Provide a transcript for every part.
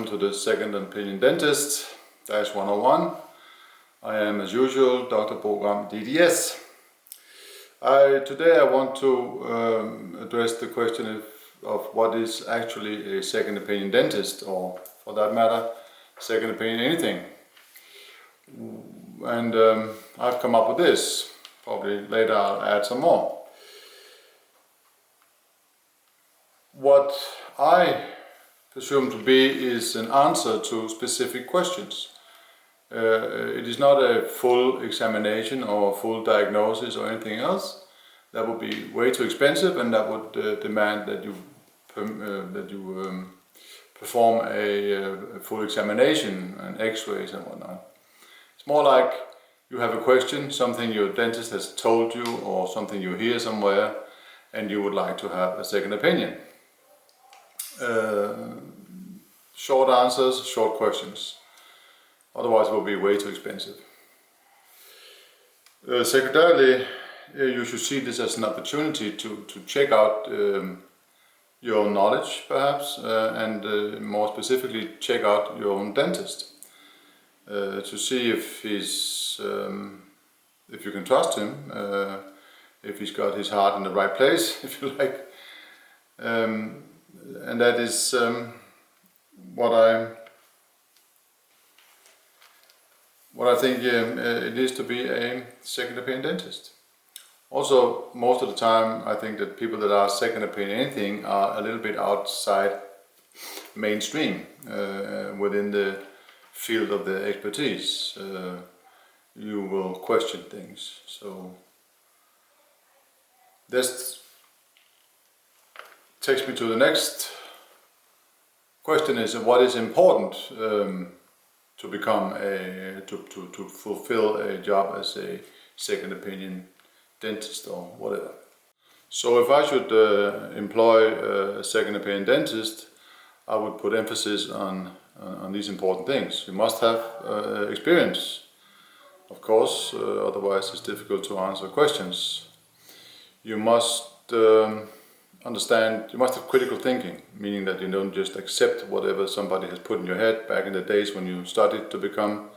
welcome to the Second Opinion Dentist -101. I am, as usual, Dr. Bo Gram, DDS. Today I want to address the question of what is actually a second opinion dentist, or for that matter, second opinion anything. And I've come up with this. Probably later I'll add some more. What I presume to be is an answer to specific questions. It is not a full examination or full diagnosis or anything else. That would be way too expensive, and that would demand that you perform a full examination and x-rays and whatnot. It's more like you have a question, something your dentist has told you or something you hear somewhere, and you would like to have a second opinion. Short answers, short questions. Otherwise it will be way too expensive. Secondarily, you should see this as an opportunity to check out your own knowledge, perhaps, and more specifically check out your own dentist. To see if if you can trust him, if he's got his heart in the right place, if you like. And that is what I think it is to be a second opinion dentist. Also, most of the time I think that people that are second opinion anything are a little bit outside mainstream within the field of their expertise. You will question things. So this takes me to the next question: is what is important to become to fulfill a job as a second opinion dentist or whatever. So if I should employ a second opinion dentist, I would put emphasis on these important things. You must have experience, of course, otherwise it's difficult to answer questions. You must understand, you must have critical thinking, meaning that you don't just accept whatever somebody has put in your head back in the days when you studied to become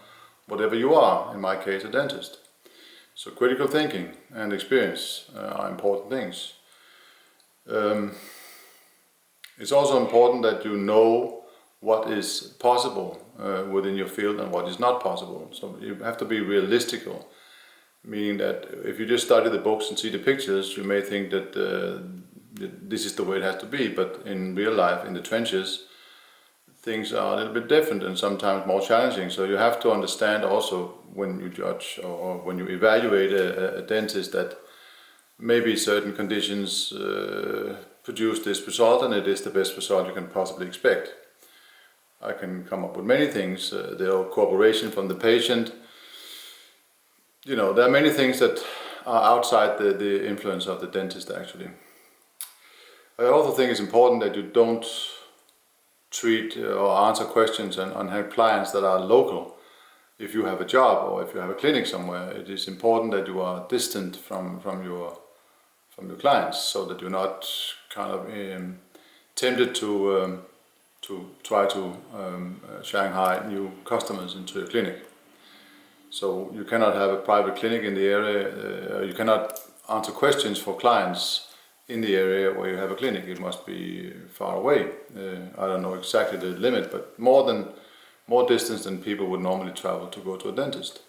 whatever you are, in my case a dentist. So critical thinking and experience are important things. It's also important that you know what is possible within your field and what is not possible. So you have to be realistical, meaning that if you just study the books and see the pictures, you may think that this is the way it has to be, but in real life, in the trenches, things are a little bit different and sometimes more challenging. So you have to understand also when you judge or when you evaluate a dentist that maybe certain conditions produce this result, and it is the best result you can possibly expect. I can come up with many things. There are cooperation from the patient. You know, there are many things that are outside the influence of the dentist actually. I also think it's important that you don't treat or answer questions and have clients that are local. If you have a job or if you have a clinic somewhere, it is important that you are distant from your clients, so that you're not kind of tempted to try to Shanghai new customers into your clinic. So you cannot have a private clinic in the area. You cannot answer questions for clients in the area where you have a clinic. It must be far away. I don't know exactly the limit, but more distance than people would normally travel to go to a dentist.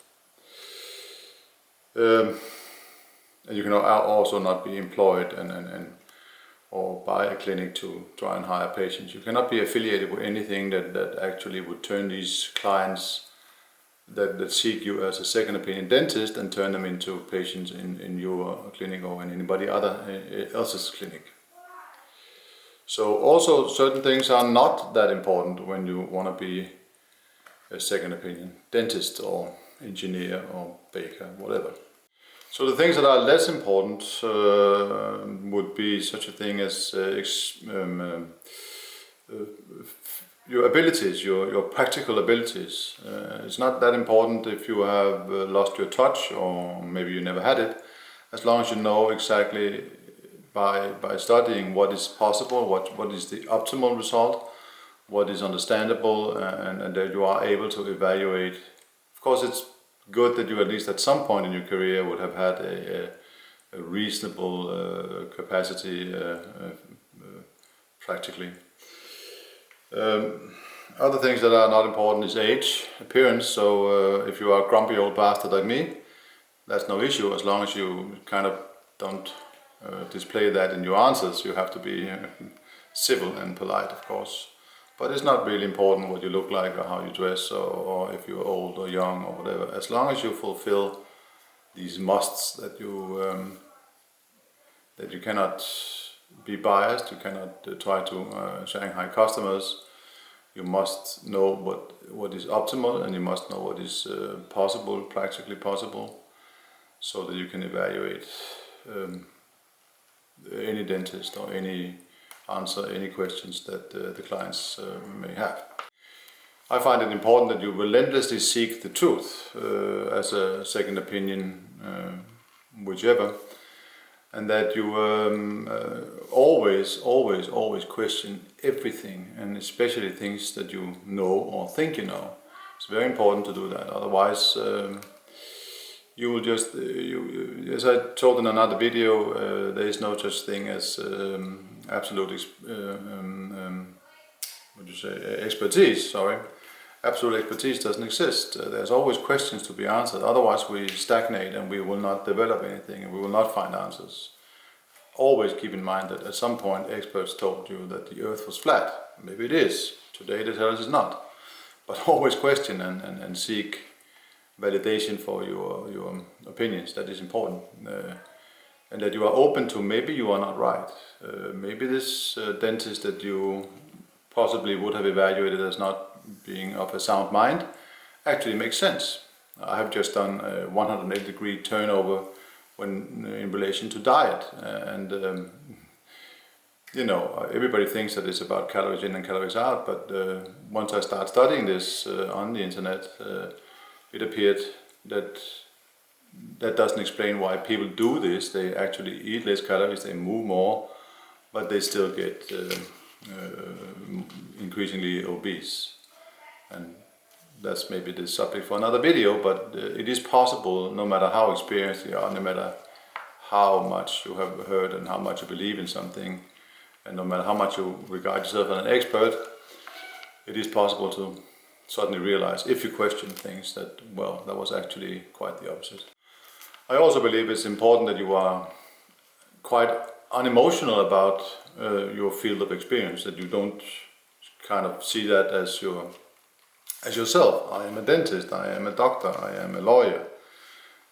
And you can also not be employed or buy a clinic to try and hire patients. You cannot be affiliated with anything that actually would turn these clients that seek you as a second opinion dentist and turn them into patients in your clinic or in anybody else's clinic. So also certain things are not that important when you want to be a second opinion dentist or engineer or baker, whatever. So the things that are less important would be such a thing as your abilities, your practical abilities. It's not that important if you have lost your touch or maybe you never had it, as long as you know exactly by studying what is possible, what is the optimal result, what is understandable, and that you are able to evaluate. Of course, it's good that you at least at some point in your career would have had a reasonable capacity practically. Other things that are not important is age, appearance. So if you are a grumpy old bastard like me, that's no issue as long as you kind of don't display that in your answers. You have to be civil and polite, of course. But it's not really important what you look like or how you dress, or if you're old or young or whatever. As long as you fulfill these musts that you cannot be biased, you cannot try to Shanghai customers. You must know what is optimal, and you must know what is possible, practically possible, so that you can evaluate any dentist or answer any questions that the clients may have. I find it important that you relentlessly seek the truth as a second opinion, whichever, and that you always question everything, and especially things that you know or think you know. It's very important to do that, otherwise you will just, as I told in another video, there is no such thing as absolute expertise. Absolute expertise doesn't exist. There's always questions to be answered, otherwise we stagnate and we will not develop anything and we will not find answers. Always keep in mind that at some point experts told you that the earth was flat. Maybe it is. Today they tell us it's not. But always question and seek validation for your opinions. That is important. And that you are open to maybe you are not right. Maybe this dentist that you possibly would have evaluated as not being of a sound mind actually makes sense. I have just done a 180-degree turnover in relation to diet, and everybody thinks that it's about calories in and calories out, but once I start studying this on the internet, it appeared that doesn't explain why people do this. They actually eat less calories, they move more, but they still get increasingly obese. And that's maybe the subject for another video, but it is possible, no matter how experienced you are, no matter how much you have heard and how much you believe in something, and no matter how much you regard yourself as an expert, it is possible to suddenly realize, if you question things, that, well, that was actually quite the opposite. I also believe it's important that you are quite unemotional about your field of experience, that you don't kind of see that as yourself. I am a dentist, I am a doctor, I am a lawyer.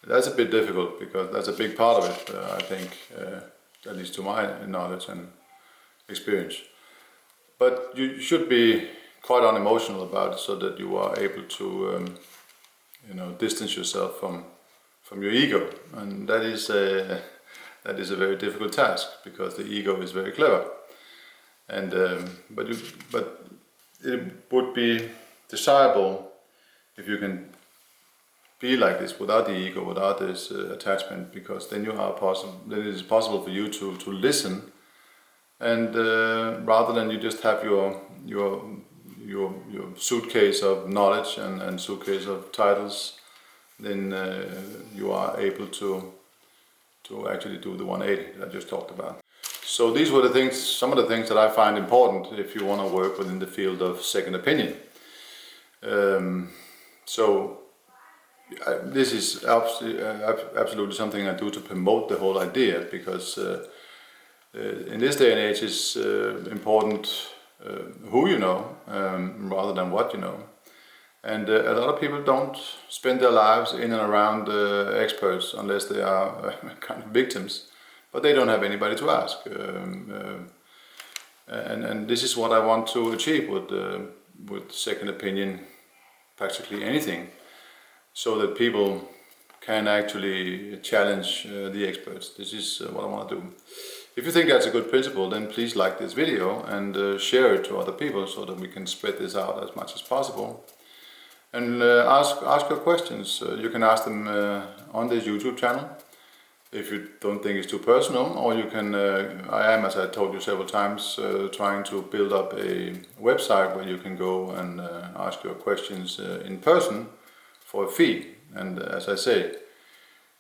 That's a bit difficult because that's a big part of it, I think, at least to my knowledge and experience. But you should be quite unemotional about it so that you are able to distance yourself from your ego, and that is a very difficult task because the ego is very clever, and but it would be desirable if you can be like this without the ego, without this attachment, because then then it is possible for you to listen, and rather than you just have your suitcase of knowledge and suitcase of titles, then you are able to actually do the 180 that I just talked about. So these were some of the things that I find important if you want to work within the field of second opinion. This is absolutely something I do to promote the whole idea, because in this day and age it's important who you know rather than what you know. And a lot of people don't spend their lives in and around experts unless they are kind of victims, but they don't have anybody to ask. And this is what I want to achieve with second opinion, practically anything, so that people can actually challenge the experts. This is what I want to do. If you think that's a good principle, then please like this video and share it to other people so that we can spread this out as much as possible. And ask your questions. You can ask them on this YouTube channel. if you don't think it's too personal, or you can, I am, as I told you several times, trying to build up a website where you can go and ask your questions in person for a fee. And as I say,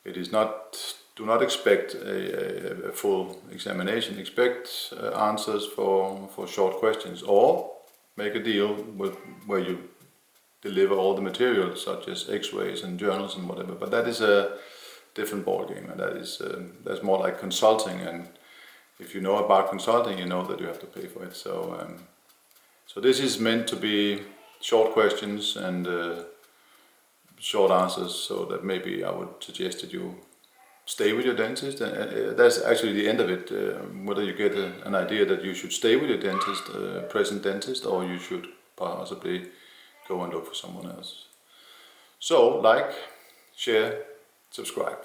it is not, do not expect a full examination. Expect answers for short questions, or make a deal with where you deliver all the material, such as X-rays and journals and whatever. But that is a different ballgame, and that is that's more like consulting. And if you know about consulting, you know that you have to pay for it. So so this is meant to be short questions and short answers. So that maybe I would suggest that you stay with your dentist, and that's actually the end of it. Whether you get an idea that you should stay with your dentist, present dentist, or you should possibly go and look for someone else. So like, share, subscribe.